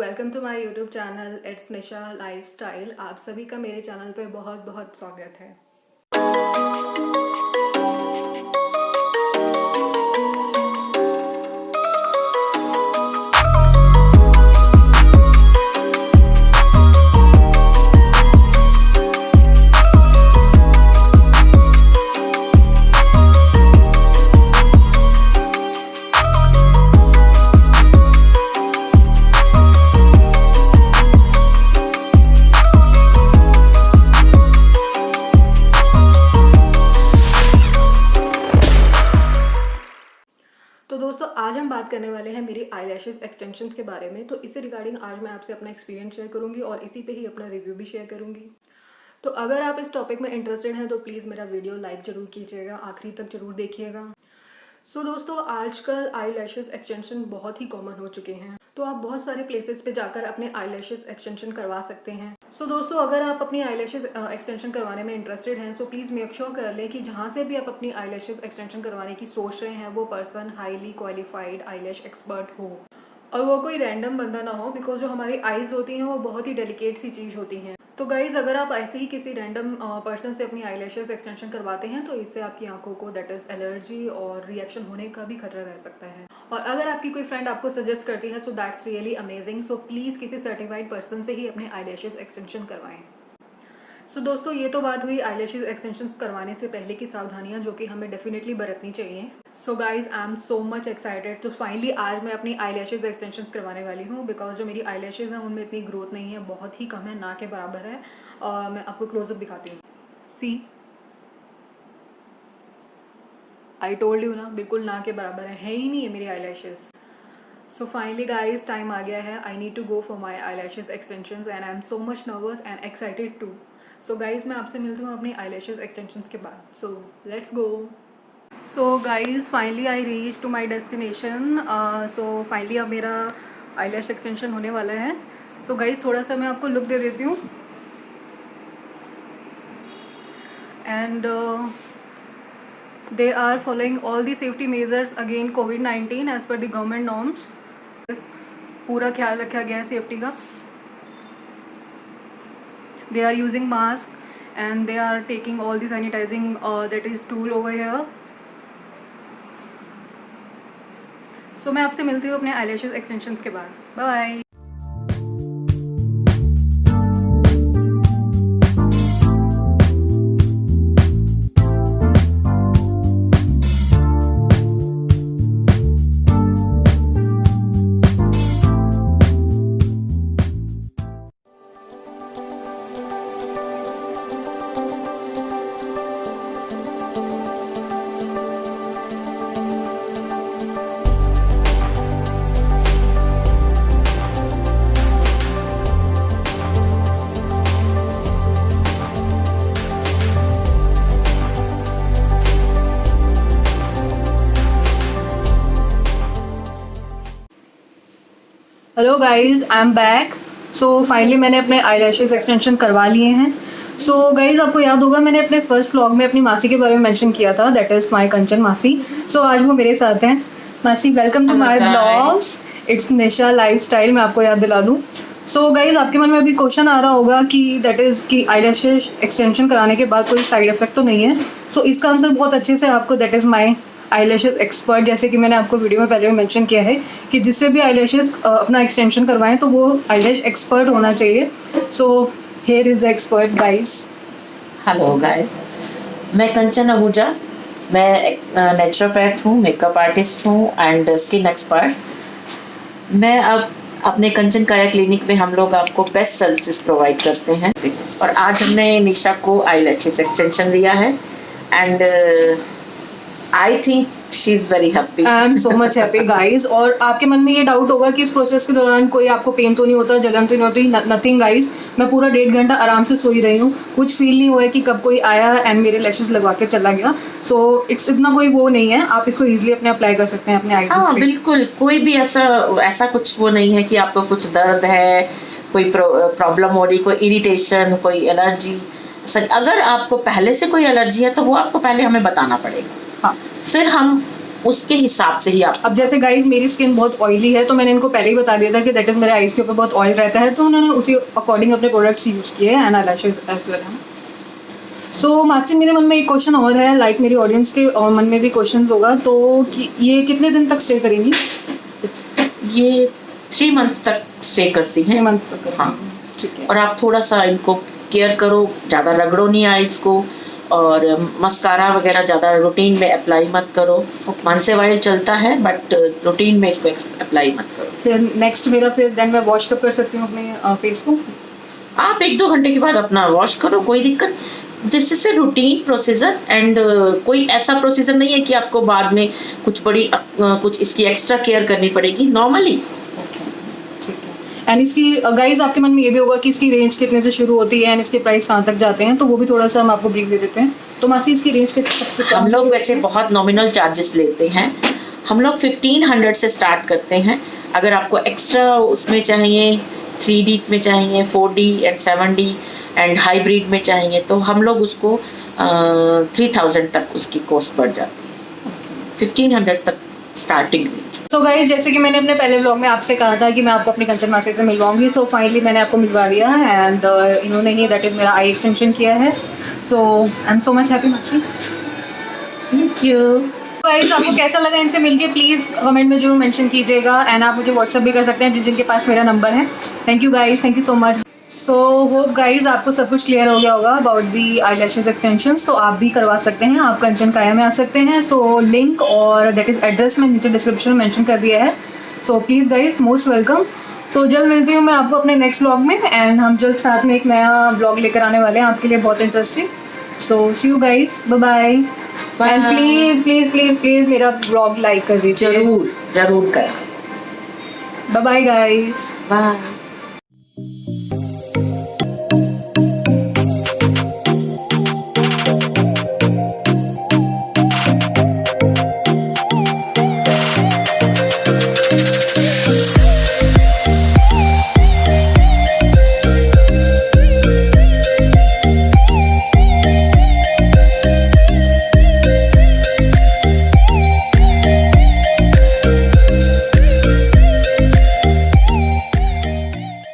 Welcome to my YouTube channel it's Nisha lifestyle. आप सभी का मेरे चैनल पे बहुत बहुत स्वागत है। तो दोस्तों आज हम बात करने वाले हैं मेरी आईलैशेस एक्सटेंशंस के बारे में। तो इसी रिगार्डिंग आज मैं आपसे अपना एक्सपीरियंस शेयर करूंगी और इसी पे ही अपना रिव्यू भी शेयर करूंगी। तो अगर आप इस टॉपिक में इंटरेस्टेड हैं तो प्लीज़ मेरा वीडियो लाइक ज़रूर कीजिएगा, आखिरी तक ज़रूर देखिएगा। सो दोस्तों आजकल आईलैशेस एक्सटेंशन बहुत ही कॉमन हो चुके हैं, तो आप बहुत सारे प्लेसेस पे जाकर अपने आईलैशेस एक्सटेंशन करवा सकते हैं। सो दोस्तों अगर आप अपनी आईलैशेस एक्सटेंशन करवाने में इंटरेस्टेड हैं सो प्लीज़ मेक श्योर कर लें कि जहाँ से भी आप अपनी आईलैशेस एक्सटेंशन करवाने की सोच रहे हैं वो person highly qualified eyelash expert हो और वो कोई रैंडम बंदा ना हो, बिकॉज जो हमारी आईज होती हैं वो बहुत ही डेलिकेट सी चीज़ होती हैं। तो गाइज अगर आप ऐसे ही किसी रैंडम पर्सन से अपनी आईलैशेस एक्सटेंशन करवाते हैं तो इससे आपकी आंखों को दैट इज़ एलर्जी और रिएक्शन होने का भी खतरा रह सकता है। और अगर आपकी कोई फ्रेंड आपको सजेस्ट करती है so that's really amazing. So please किसी सर्टिफाइड पर्सन से ही अपने आईलैशेस एक्सटेंशन करवाएं। सो दोस्तों ये तो बात हुई आईलैशेस एक्सटेंशंस करवाने से पहले की सावधानियां जो कि हमें डेफिनेटली बरतनी चाहिए। So guys I am so much excited. तो फाइनली आज मैं अपनी आईलैशेस एक्सटेंशंस करवाने वाली हूँ, बिकॉज जो मेरी आईलैशेस हैं उनमें इतनी ग्रोथ नहीं है, बहुत ही कम है, ना के बराबर है। मैं आपको क्लोजअप दिखाती हूँ। सी आई टोल्ड यू ना, बिल्कुल ना के बराबर है ही नहीं है मेरी eyelashes. So finally guys time आ गया है, I need to go for my eyelashes extensions and I am so much nervous and excited to. So guys मैं आपसे मिलती हूँ अपनी आईलैशेस एक्सटेंशंस के बाद। So let's go. So guys finally I reach to my destination. So finally अब मेरा eyelash extension होने वाला है। सो गाइज थोड़ा सा मैं आपको लुक दे देती हूँ and they are following all the safety measures against COVID-19 as per the government norms. पूरा ख्याल रखा गया है सेफ्टी का। They are using mask and they are taking all the sanitizing that is tool over here. So मैं आपसे मिलती हूँ अपने आईलैशेस एक्सटेंशंस के बाद। Bye. Hello guys I am back. So finally मैंने अपने आईलैशेस एक्सटेंशन करवा लिए हैं। सो गाइज आपको याद होगा मैंने अपने फर्स्ट व्लॉग में अपनी मासी के बारे में मेंशन किया था, दैट इज़ माय कंचन मासी। सो आज वो मेरे साथ हैं। मासी welcome to my blogs it's Nisha lifestyle. मैं आपको याद दिला दूँ। सो गाइज आपके मन में अभी क्वेश्चन आ रहा होगा कि दैट इज़ कि आईलैशेस एक्सटेंशन कराने के बाद कोई साइड इफेक्ट तो नहीं है। सो इसका आंसर बहुत अच्छे से आपको that is my eyelashes expert, जैसे कि मैंने आपको वीडियो में पहले भी मेंशन किया है कि जिससे भी आईलैशेस अपना एक्सटेंशन करवाएं तो वो आईलैश एक्सपर्ट होना चाहिए। So here is the expert guys. Hello guys, मैं कंचन आहूजा। मैं नेचुरोपैथ हूँ, मेकअप आर्टिस्ट हूँ एंड स्किन एक्सपर्ट। मैं अब अपने कंचन काया क्लिनिक में हम लोग आपको बेस्ट सर्विसेज प्रोवाइड करते हैं और आज हमने निशा को आईलैशेस एक्सटेंशन दिया है and I think she is very happy. I am so much happy guys. और आपके मन में ये डाउट होगा कि इस प्रोसेस के दौरान कोई आपको पेन तो नहीं होता, जलन तो नहीं होती? Nothing guys. मैं पूरा 1.5 घंटा आराम से सोई रही हूँ, कुछ फील नहीं हुआ है कि कब कोई आया एंड मेरे लैशेस लगवा के चला गया। सो इट्स इतना कोई वो नहीं है, आप इसको ईजिली अपने अप्लाई कर सकते हैं अपने आईज पे। हाँ बिल्कुल, कोई भी ऐसा कुछ वो नहीं है कि आपको कुछ दर्द है, कोई प्रॉब्लम हो रही, कोई इरिटेशन, कोई एलर्जी। अगर आपको पहले से कोई एलर्जी है तो वो आपको पहले हमें बताना पड़ेगा। हाँ। फिर हम उसके हिसाब से ही आप अब जैसे गाइज मेरी स्किन बहुत ऑयली है, तो मैंने इनको पहले ही बता दिया था कि दैट इज़ मेरे आईज के ऊपर बहुत ऑयल रहता है, तो उन्होंने उसी अकॉर्डिंग अपने प्रोडक्ट्स यूज़ किए हैं एंड आईलैशेस एज वेल है। सो मासी, मेरे मन में एक क्वेश्चन और है, लाइक मेरी ऑडियंस के मन में भी क्वेश्चन होगा, तो कि ये कितने दिन तक स्टे करेंगी? ये 3 मंथ्स तक स्टे करती 3 हैं। मंथ्स तक करेंगी। हाँ। ठीक है। और आप थोड़ा सा इनको केयर करो, ज़्यादा रगड़ो नहीं आइज को, और मस्कारा वगैरह ज़्यादा रूटीन में अप्लाई मत करो। Okay. मानसे वाइल चलता है बट रूटीन में इसको अप्लाई मत करो। फिर नेक्स्ट मेरा फिर देन मैं वॉश कब कर सकती हूँ अपने फेस को? आप 1-2 घंटे के बाद अपना वॉश करो, कोई दिक्कत। This is a routine procedure and कोई ऐसा प्रोसीजर नहीं है कि आपको बाद में कुछ कुछ इसकी एक्स्ट्रा केयर करनी पड़ेगी, नॉर्मली। ठीक है। एंड इसकी गाइज आपके मन में ये भी होगा कि इसकी रेंज कितने से शुरू होती है एंड इसके प्राइस कहाँ तक जाते हैं, तो वो भी थोड़ा सा हम आपको ब्रीफ दे देते हैं। तो मासी, इसकी रेंज के सबसे कम हम लोग वैसे बहुत नॉमिनल चार्जेस लेते हैं। हम लोग 1500 से स्टार्ट करते हैं। अगर आपको एक्स्ट्रा उसमें चाहिए, 3D में चाहिए, 4D and 7D and hybrid में चाहिए, तो हम लोग उसको 3000 तक उसकी कॉस्ट बढ़ जाती है। 1500 तक स्टार्टिंग रेंज। सो गाइज, जैसे कि मैंने अपने पहले व्लॉग में आपसे कहा था कि मैं आपको अपनी कंचन मासी से मिलवाऊंगी, सो फाइनली मैंने आपको मिलवा दिया एंड इन्होंने ही दैट इज़ मेरा आई एक्सटेंशन किया है। So I am so much happy मासी। Thank you. गाइज, आपको कैसा लगा इनसे मिलके प्लीज़ कमेंट में जरूर मेंशन कीजिएगा एंड आप मुझे व्हाट्सअप भी कर सकते हैं जिनके पास मेरा नंबर है। Thank you guys, thank you so much. So hope guys आपको सब कुछ क्लियर हो गया होगा अबाउट दी आईलैशेस एक्सटेंशंस, तो आप भी करवा सकते हैं। आप कंचन काया में आ सकते हैं। सो लिंक और दैट इज़ एड्रेस मैं नीचे डिस्क्रिप्शन में मेंशन कर दिया है। So please guys, most welcome. So जल्द मिलती हूँ मैं आपको अपने नेक्स्ट ब्लॉग में एंड हम जल्द साथ में एक नया ब्लॉग लेकर आने वाले हैं आपके लिए, बहुत interesting. So see you guys, bye bye. And please please please please मेरा ब्लॉग लाइक कर दीजिए। जरूर जरूर कर। Bye bye guys. बाय।